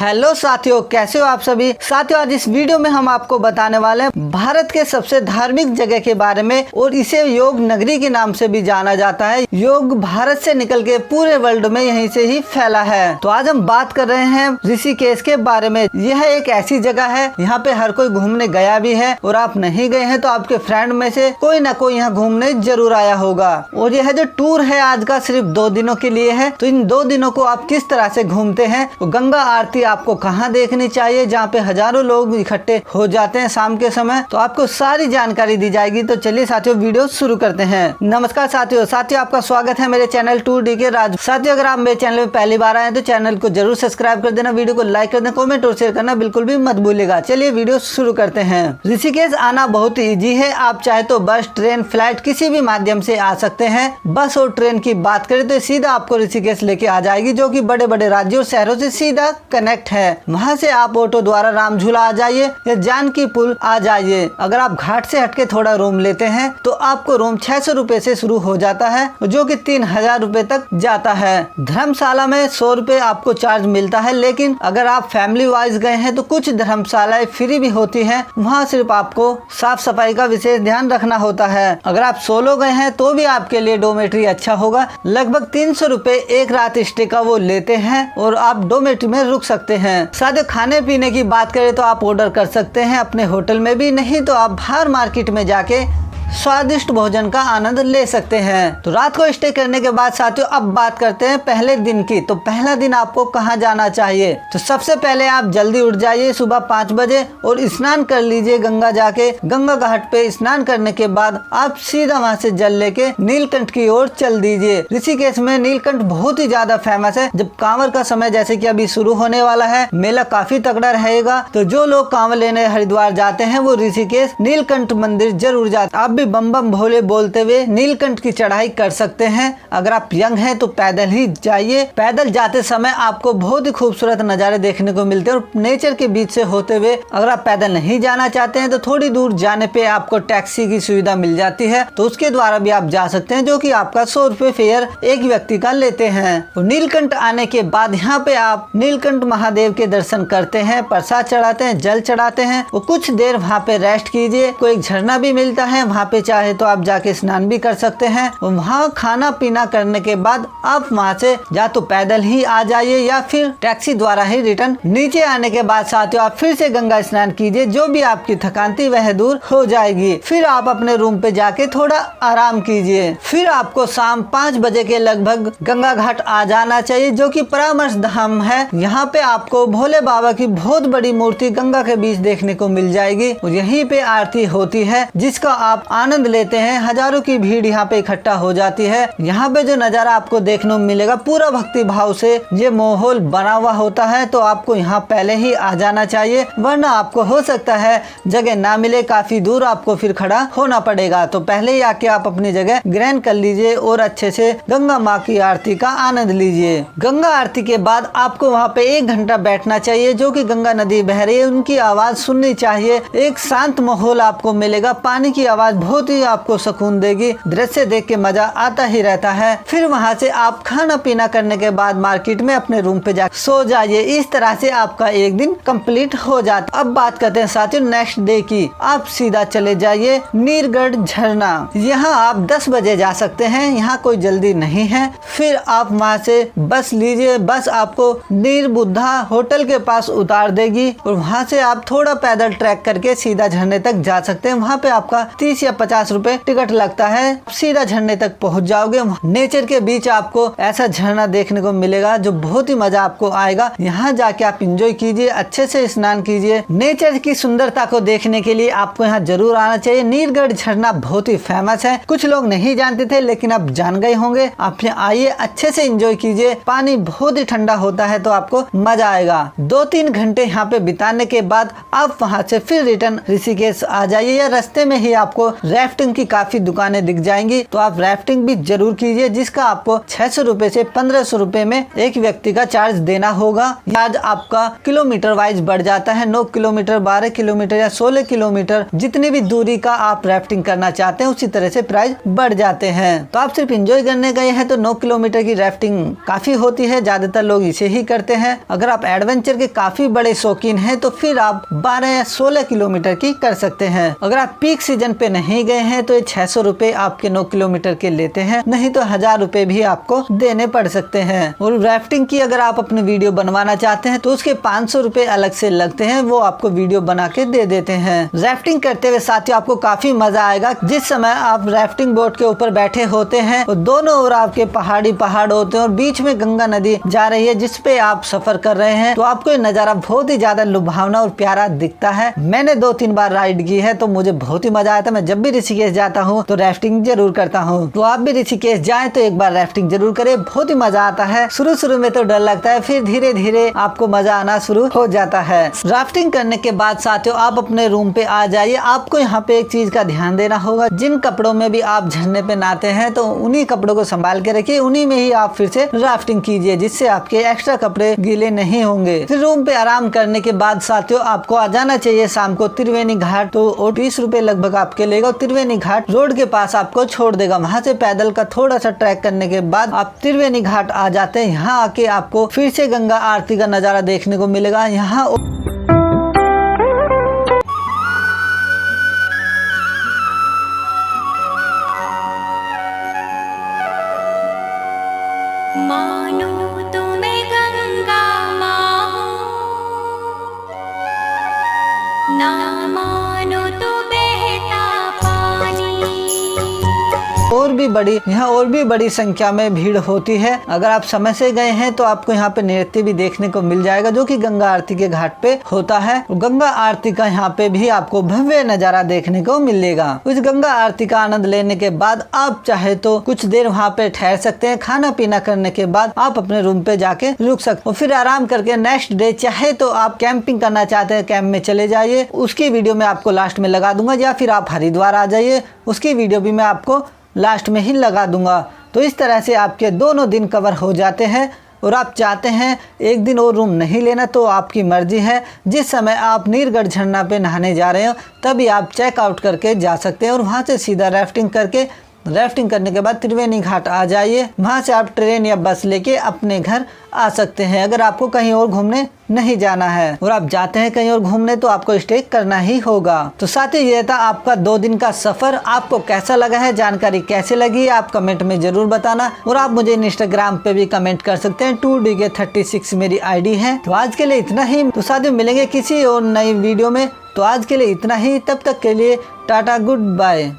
Hello साथियों, कैसे हो आप सभी। साथियों, आज इस वीडियो में हम आपको बताने वाले हैं भारत के सबसे धार्मिक जगह के बारे में, और इसे योग नगरी के नाम से भी जाना जाता है। योग भारत से निकल के पूरे वर्ल्ड में यहीं से ही फैला है। तो आज हम बात कर रहे हैं ऋषिकेश के बारे में। यह एक ऐसी जगह है, यहाँ पे हर कोई घूमने गया भी है, और आप नहीं गए हैं तो आपके फ्रेंड में से कोई ना कोई यहाँ घूमने जरूर आया होगा। और यह जो टूर है आज का सिर्फ 2 दिनों के लिए है। तो इन 2 दिनों को आप किस तरह से घूमते हैं, गंगा आरती आपको कहाँ देखनी चाहिए, जहाँ पे हजारों लोग इकट्ठे हो जाते हैं शाम के समय, तो आपको सारी जानकारी दी जाएगी। तो चलिए साथियों, वीडियो शुरू करते हैं। नमस्कार साथियों, आपका स्वागत है मेरे चैनल टूर डी के राज। साथियों, अगर आप मेरे चैनल में पहली बार आए तो चैनल को जरूर सब्सक्राइब कर देना, वीडियो को लाइक कर देना, कमेंट और शेयर करना बिल्कुल भी मत भूलिएगा। चलिए वीडियो शुरू करते हैं। ऋषिकेश आना बहुत ईजी है। आप चाहे तो बस, ट्रेन, फ्लाइट किसी भी माध्यम से आ सकते हैं। बस और ट्रेन की बात करें तो सीधा आपको ऋषिकेश लेके आ जाएगी, जो कि बड़े बड़े राज्यों और शहरों से सीधा कनेक्ट है। वहाँ से आप ऑटो द्वारा राम झूला आ जाइए या जानकी पुल आ जाइए। अगर आप घाट से हटके थोड़ा रूम लेते हैं तो आपको रूम 600 रुपए से शुरू हो जाता है, जो कि 3000 रुपए तक जाता है। धर्मशाला में 100 रुपए आपको चार्ज मिलता है, लेकिन अगर आप फैमिली वाइज गए हैं तो कुछ धर्मशालाएं फ्री भी होती है। वहाँ सिर्फ आपको साफ सफाई का विशेष ध्यान रखना होता है। अगर आप सोलो गए हैं तो भी आपके लिए डोमेट्री अच्छा होगा। लगभग 300 रुपए एक रात स्टे का वो लेते हैं, और आप डोमेट्री में रुक सकते हैं। साथ खाने पीने की बात करें तो आप ऑर्डर कर सकते हैं अपने होटल में भी, नहीं तो आप बाहर मार्केट में जाके स्वादिष्ट भोजन का आनंद ले सकते हैं। तो रात को स्टे करने के बाद साथियों, अब बात करते हैं पहले दिन की। तो पहला दिन आपको कहाँ जाना चाहिए, तो सबसे पहले आप जल्दी उठ जाइए सुबह 5 बजे और स्नान कर लीजिए गंगा जाके। गंगा घाट पे स्नान करने के बाद आप सीधा वहाँ से जल लेके नीलकंठ की ओर चल दीजिए। ऋषिकेश में नीलकंठ बहुत ही ज्यादा फेमस है। जब कांवर का समय जैसे कि अभी शुरू होने वाला है, मेला काफी तगड़ा रहेगा। तो जो लोग कांवर लेने हरिद्वार जाते हैं वो ऋषिकेश नीलकंठ मंदिर जरूर जाते हैं। बम बम भोले बोलते हुए नीलकंठ की चढ़ाई कर सकते हैं। अगर आप यंग हैं तो पैदल ही जाइए। पैदल जाते समय आपको बहुत ही खूबसूरत नज़ारे देखने को मिलते हैं, और नेचर के बीच से होते हुए। अगर आप पैदल नहीं जाना चाहते हैं तो थोड़ी दूर जाने पे आपको टैक्सी की सुविधा मिल जाती है, तो उसके द्वारा भी आप जा सकते हैं, जो कि आपका 100 रुपए फेयर एक व्यक्ति का लेते हैं। तो नीलकंठ आने के बाद यहाँ पे आप नीलकंठ महादेव के दर्शन करते हैं, प्रसाद चढ़ाते हैं, जल चढ़ाते हैं, और कुछ देर वहाँ पे रेस्ट कीजिए। कोई झरना भी मिलता है वहाँ पे, चाहे तो आप जाके स्नान भी कर सकते हैं। वहाँ खाना पीना करने के बाद आप वहाँ से या तो पैदल ही आ जाइए या फिर टैक्सी द्वारा ही रिटर्न। नीचे आने के बाद साथियों, आप फिर से गंगा स्नान कीजिए, जो भी आपकी थकान थी वह दूर हो जाएगी। फिर आप अपने रूम पे जाके थोड़ा आराम कीजिए। फिर आपको शाम 5 बजे के लगभग गंगा घाट आ जाना चाहिए, जो कि परामर्श धाम है। यहाँ पे आपको भोले बाबा की बहुत बड़ी मूर्ति गंगा के बीच देखने को मिल जाएगी, और यहीं पे आरती होती है, जिसका आप आनंद लेते हैं। हजारों की भीड़ यहाँ पे इकट्ठा हो जाती है। यहाँ पे जो नज़ारा आपको देखने को मिलेगा पूरा भक्ति भाव से ये माहौल बना हुआ होता है। तो आपको यहाँ पहले ही आ जाना चाहिए, वरना आपको हो सकता है जगह ना मिले, काफी दूर आपको फिर खड़ा होना पड़ेगा। तो पहले ही आके आप अपनी जगह ग्रहण कर लीजिए और अच्छे से गंगा माँ की आरती का आनंद लीजिए। गंगा आरती के बाद आपको वहाँ पे 1 घंटा बैठना चाहिए, जो कि गंगा नदी बह रही है उनकी आवाज सुननी चाहिए। एक शांत माहौल आपको मिलेगा, पानी की आवाज बहुत ही आपको सुकून देगी। दृश्य देख के मजा आता ही रहता है। फिर वहाँ से आप खाना पीना करने के बाद मार्केट में अपने रूम पे जा सो जाइए। इस तरह से आपका एक दिन कंप्लीट हो जाता। अब बात करते हैं साथियों नेक्स्ट डे की। आप सीधा चले जाइए नीरगढ़ झरना। यहाँ आप 10 बजे जा सकते हैं, यहाँ कोई जल्दी नहीं है। फिर आप वहाँ से बस लीजिए। बस आपको नीर बुद्धा होटल के पास उतार देगी, और वहाँ से आप थोड़ा पैदल ट्रैक करके सीधा झरने तक जा सकते हैं। वहाँ पे आपका 30 या 50 रुपए टिकट लगता है। सीधा झरने तक पहुंच जाओगे। नेचर के बीच आपको ऐसा झरना देखने को मिलेगा जो बहुत ही मजा आपको आएगा। यहाँ जाके आप एंजॉय कीजिए, अच्छे से स्नान कीजिए। नेचर की सुंदरता को देखने के लिए आपको यहाँ जरूर आना चाहिए। नीरगढ़ झरना बहुत ही फेमस है, कुछ लोग नहीं जानते थे लेकिन अब जान गए होंगे। आप यहाँ आइए, अच्छे से एंजॉय कीजिए। पानी बहुत ही ठंडा होता है, तो आपको मजा आएगा। 2-3 घंटे यहाँ पे बिताने के बाद आप वहाँ से फिर रिटर्न ऋषिकेश आ जाइए, या रास्ते में ही आपको राफ्टिंग की काफी दुकानें दिख जाएंगी, तो आप राफ्टिंग भी जरूर कीजिए, जिसका आपको 600 रुपए से 1500 रुपए में एक व्यक्ति का चार्ज देना होगा। चार्ज आपका किलोमीटर वाइज बढ़ जाता है, 9 किलोमीटर, 12 किलोमीटर या 16 किलोमीटर, जितनी भी दूरी का आप राफ्टिंग करना चाहते हैं उसी तरह से प्राइस बढ़ जाते हैं। तो आप सिर्फ एंजॉय करने गए हैं तो 9 किलोमीटर की राफ्टिंग काफी होती है, ज्यादातर लोग इसे ही करते हैं। अगर आप एडवेंचर के काफी बड़े शौकीन हैं तो फिर आप 12 या 16 किलोमीटर की कर सकते हैं। अगर आप पीक सीजन पे नहीं गए हैं तो ये 600 रुपए आपके 9 किलोमीटर के लेते हैं, नहीं तो 1000 रुपए भी आपको देने पड़ सकते हैं। और राफ्टिंग की अगर आप अपनी वीडियो बनवाना चाहते हैं तो उसके 500 रुपए अलग से लगते हैं, वो आपको वीडियो बना के दे देते हैं। राफ्टिंग करते हुए साथियों आपको काफी मजा आएगा। जिस समय आप राफ्टिंग बोट के ऊपर बैठे होते हैं और दोनों ओर आपके पहाड़ होते हैं और बीच में गंगा नदी जा रही है जिसपे आप सफर कर रहे हैं, तो आपको ये नजारा बहुत ही ज्यादा लुभावना और प्यारा दिखता है। मैंने 2-3 बार राइड की है तो मुझे बहुत ही मजा आया था। मैं जब भी ऋषिकेश जाता हूँ तो राफ्टिंग जरूर करता हूँ, तो आप भी ऋषिकेश जाएं तो एक बार राफ्टिंग जरूर करें, बहुत ही मजा आता है। शुरू में तो डर लगता है, फिर धीरे धीरे आपको मजा आना शुरू हो जाता है। राफ्टिंग करने के बाद साथियों आप अपने रूम पे आ जाइए। आपको यहाँ पे एक चीज का ध्यान देना होगा, जिन कपड़ों में भी आप झरने पे नहाते हैं तो उन्हीं कपड़ों को संभाल के रखिए, उन्हीं में ही आप फिर से राफ्टिंग कीजिए, जिससे आपके एक्स्ट्रा कपड़े गीले नहीं होंगे। फिर रूम पे आराम करने के बाद साथियों आपको आ जाना चाहिए शाम को त्रिवेणी घाट, तो 20 रुपए लगभग आपके लेगा। त्रिवेणी घाट रोड के पास आपको छोड़ देगा, वहाँ से पैदल का थोड़ा सा ट्रैक करने के बाद आप त्रिवेणी घाट आ जाते हैं। यहाँ आके आपको फिर से गंगा आरती का नजारा देखने को मिलेगा। यहाँ मानो तुम्हें गंगा माँ ना मानो तो बहता पानी। और भी बड़ी संख्या में भीड़ होती है। अगर आप समय से गए हैं तो आपको यहाँ पे नृत्य भी देखने को मिल जाएगा, जो कि गंगा आरती के घाट पे होता है। गंगा आरती का यहाँ पे भी आपको भव्य नजारा देखने को मिलेगा। उस गंगा आरती का आनंद लेने के बाद आप चाहे तो कुछ देर वहाँ पे ठहर सकते हैं। खाना पीना करने के बाद आप अपने रूम पे जाके रुक सकते हो, फिर आराम करके नेक्स्ट डे चाहे तो आप कैंपिंग करना चाहते हैं कैंप में चले जाइए। उसकी वीडियो मैं आपको लास्ट में लगा दूंगा, या फिर आप हरिद्वार आ जाइए, उसकी वीडियो भी मैं आपको लास्ट में ही लगा दूंगा। तो इस तरह से आपके दोनों दिन कवर हो जाते हैं। और आप चाहते हैं एक दिन और रूम नहीं लेना तो आपकी मर्जी है। जिस समय आप नीरगढ़ झरना पे नहाने जा रहे हो तभी आप चेकआउट करके जा सकते हैं और वहाँ से सीधा राफ्टिंग करने के बाद त्रिवेणी घाट आ जाइए। वहाँ से आप ट्रेन या बस लेके अपने घर आ सकते हैं, अगर आपको कहीं और घूमने नहीं जाना है। और आप जाते हैं कहीं और घूमने तो आपको स्टे करना ही होगा। तो साथ ही ये था आपका 2 दिन का सफर। आपको कैसा लगा है, जानकारी कैसे लगी, आप कमेंट में जरूर बताना। और आप मुझे इंस्टाग्राम पे भी कमेंट कर सकते हैं, 2DK36 मेरी आईडी है। तो आज के लिए इतना ही। तो साथियों मिलेंगे किसी और नई वीडियो में। तो आज के लिए इतना ही, तब तक के लिए टाटा, गुड बाय।